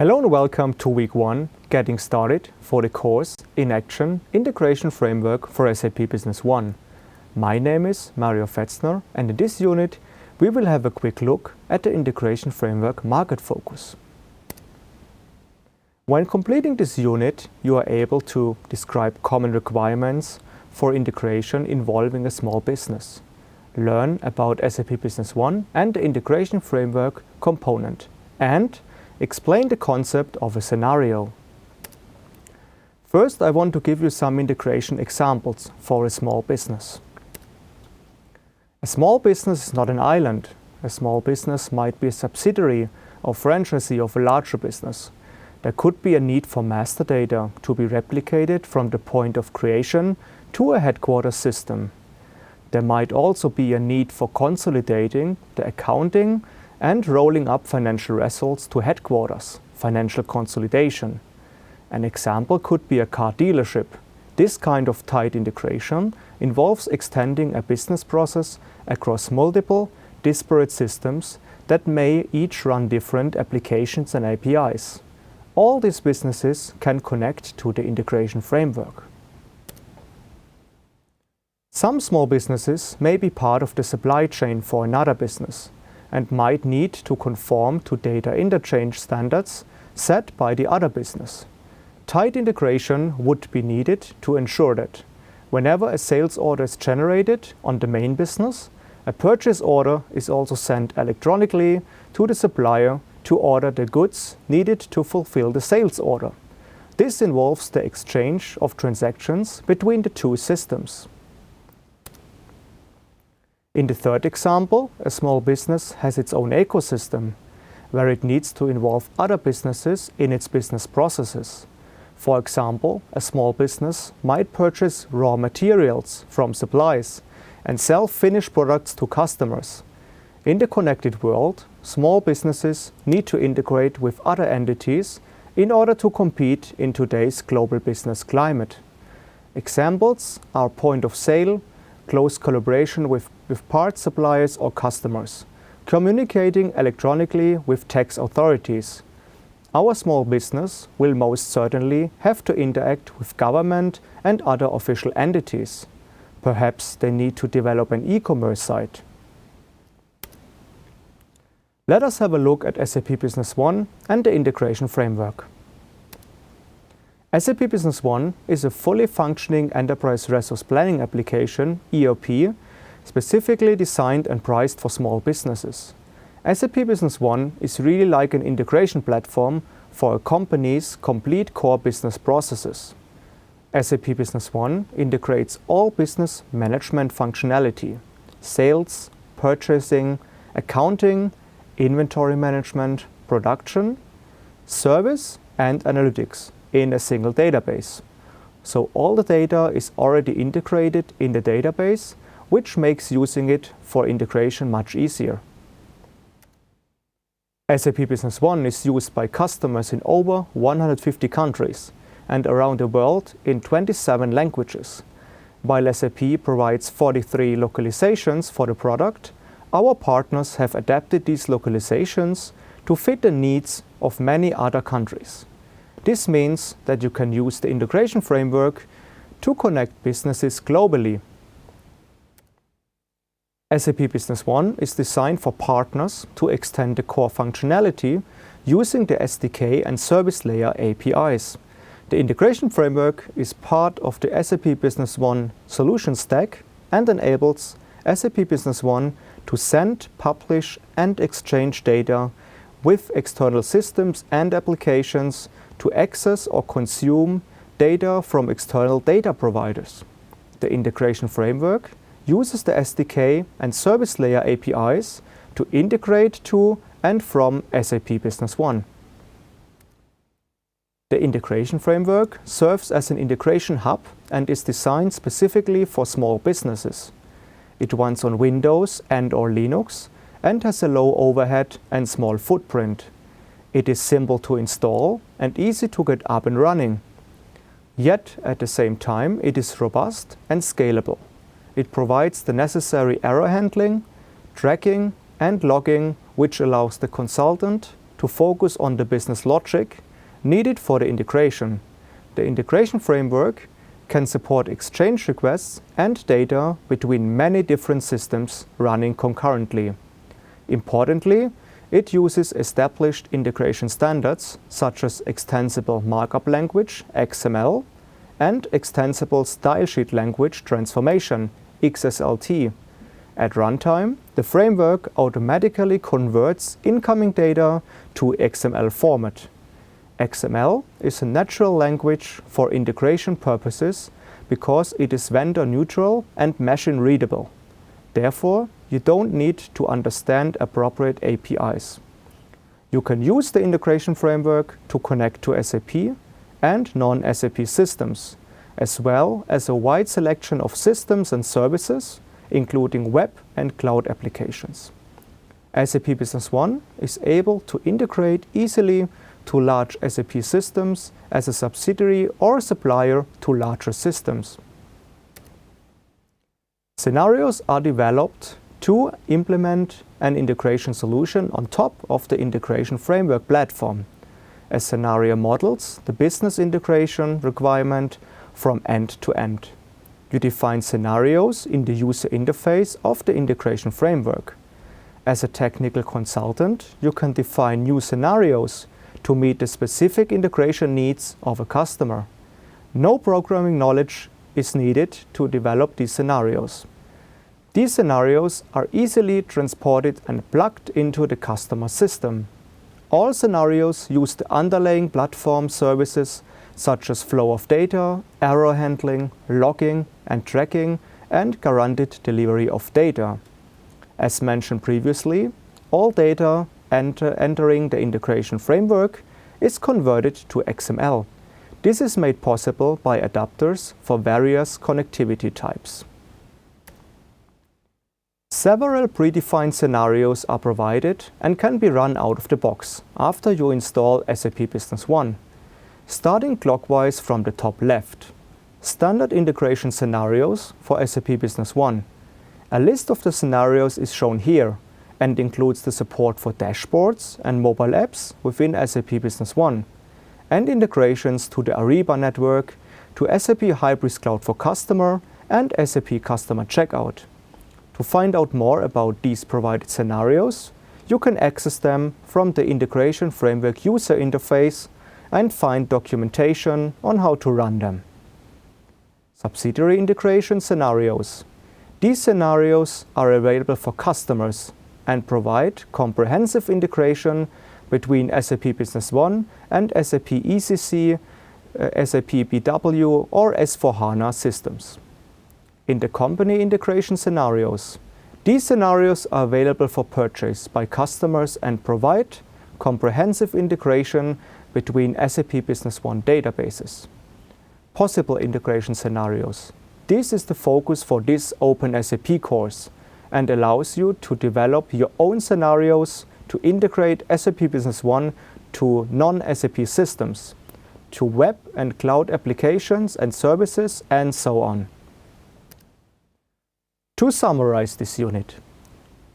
Hello and welcome to week 1, Getting Started for the course In Action Integration Framework for SAP Business One. My name is Mario Fetzner, and in this unit we will have a quick look at the Integration Framework Market Focus. When completing this unit, you are able to describe common requirements for integration involving a small business, learn about SAP Business One and the Integration Framework component, and explain the concept of a scenario. First, I want to give you some integration examples for a small business. A small business is not an island. A small business might be a subsidiary or franchisee of a larger business. There could be a need for master data to be replicated from the point of creation to a headquarters system. There might also be a need for consolidating the accounting and rolling up financial results to headquarters, financial consolidation. An example could be a car dealership. This kind of tight integration involves extending a business process across multiple, disparate systems that may each run different applications and APIs. All these businesses can connect to the integration framework. Some small businesses may be part of the supply chain for another business and might need to conform to data interchange standards set by the other business. Tight integration would be needed to ensure that whenever a sales order is generated on the main business, a purchase order is also sent electronically to the supplier to order the goods needed to fulfill the sales order. This involves the exchange of transactions between the two systems. In the third example, a small business has its own ecosystem, where it needs to involve other businesses in its business processes. For example, a small business might purchase raw materials from suppliers and sell finished products to customers. In the connected world, small businesses need to integrate with other entities in order to compete in today's global business climate. Examples are point of sale, close collaboration with parts suppliers or customers, communicating electronically with tax authorities. Our small business will most certainly have to interact with government and other official entities. Perhaps they need to develop an e-commerce site. Let us have a look at SAP Business One and the integration framework. SAP Business One is a fully functioning enterprise resource planning application, ERP, specifically designed and priced for small businesses. SAP Business One is really like an integration platform for a company's complete core business processes. SAP Business One integrates all business management functionality: sales, purchasing, accounting, inventory management, production, service, and analytics in a single database. So all the data is already integrated in the database, which makes using it for integration much easier. SAP Business One is used by customers in over 150 countries and around the world in 27 languages. While SAP provides 43 localizations for the product, our partners have adapted these localizations to fit the needs of many other countries. This means that you can use the integration framework to connect businesses globally. SAP Business One is designed for partners to extend the core functionality using the SDK and service layer APIs. The integration framework is part of the SAP Business One solution stack and enables SAP Business One to send, publish, and exchange data with external systems and applications to access or consume data from external data providers. The integration framework uses the SDK and service layer APIs to integrate to and from SAP Business One. The integration framework serves as an integration hub and is designed specifically for small businesses. It runs on Windows and/or Linux and has a low overhead and small footprint. It is simple to install and easy to get up and running. Yet, at the same time, it is robust and scalable. It provides the necessary error handling, tracking, and logging, which allows the consultant to focus on the business logic needed for the integration. The integration framework can support exchange requests and data between many different systems running concurrently. Importantly, it uses established integration standards such as Extensible Markup Language (XML) and Extensible Style Sheet Language Transformation (XSLT). At runtime, the framework automatically converts incoming data to XML format. XML is a natural language for integration purposes because it is vendor neutral and machine readable. Therefore, you don't need to understand appropriate APIs. You can use the integration framework to connect to SAP and non-SAP systems, as well as a wide selection of systems and services, including web and cloud applications. SAP Business One is able to integrate easily to large SAP systems as a subsidiary or supplier to larger systems. Scenarios are developed to implement an integration solution on top of the integration framework platform. A scenario models the business integration requirement from end to end. You define scenarios in the user interface of the integration framework. As a technical consultant, you can define new scenarios to meet the specific integration needs of a customer. No programming knowledge is needed to develop these scenarios. These scenarios are easily transported and plugged into the customer system. All scenarios use the underlying platform services such as flow of data, error handling, logging and tracking, and guaranteed delivery of data. As mentioned previously, all data entering the integration framework is converted to XML. This is made possible by adapters for various connectivity types. Several predefined scenarios are provided and can be run out of the box after you install SAP Business One. Starting clockwise from the top left, standard integration scenarios for SAP Business One. A list of the scenarios is shown here and includes the support for dashboards and mobile apps within SAP Business One and integrations to the Ariba network, to SAP Hybris Cloud for Customer and SAP Customer Checkout. To find out more about these provided scenarios, you can access them from the Integration Framework user interface and find documentation on how to run them. Subsidiary integration scenarios. These scenarios are available for customers and provide comprehensive integration between SAP Business One and SAP ECC, SAP BW or S/4HANA systems. Intercompany integration scenarios. These scenarios are available for purchase by customers and provide comprehensive integration between SAP Business One databases. Possible integration scenarios. This is the focus for this openSAP course and allows you to develop your own scenarios to integrate SAP Business One to non-SAP systems, to web and cloud applications and services, and so on. To summarize this unit,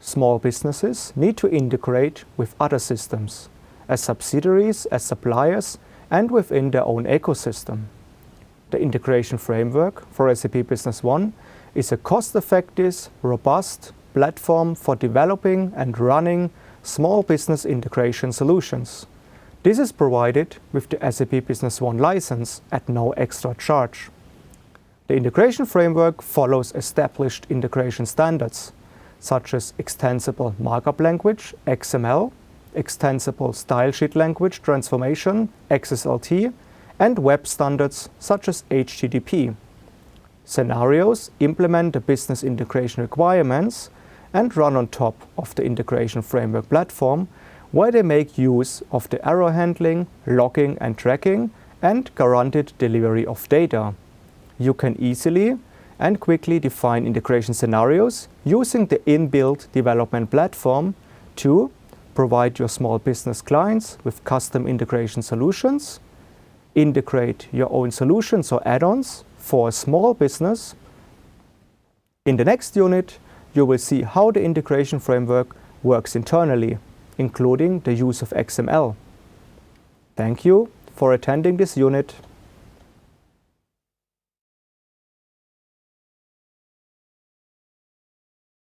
small businesses need to integrate with other systems, as subsidiaries, as suppliers, and within their own ecosystem. The integration framework for SAP Business One is a cost-effective, robust platform for developing and running small business integration solutions. This is provided with the SAP Business One license at no extra charge. The integration framework follows established integration standards, such as Extensible Markup Language (XML), Extensible Style Sheet Language Transformation (XSLT), and web standards such as HTTP. Scenarios implement the business integration requirements and run on top of the integration framework platform, where they make use of the error handling, logging and tracking, and guaranteed delivery of data. You can easily and quickly define integration scenarios using the inbuilt development platform to provide your small business clients with custom integration solutions, integrate your own solutions or add-ons for a small business. In the next unit, you will see how the integration framework works internally including the use of XML. Thank you for attending this unit.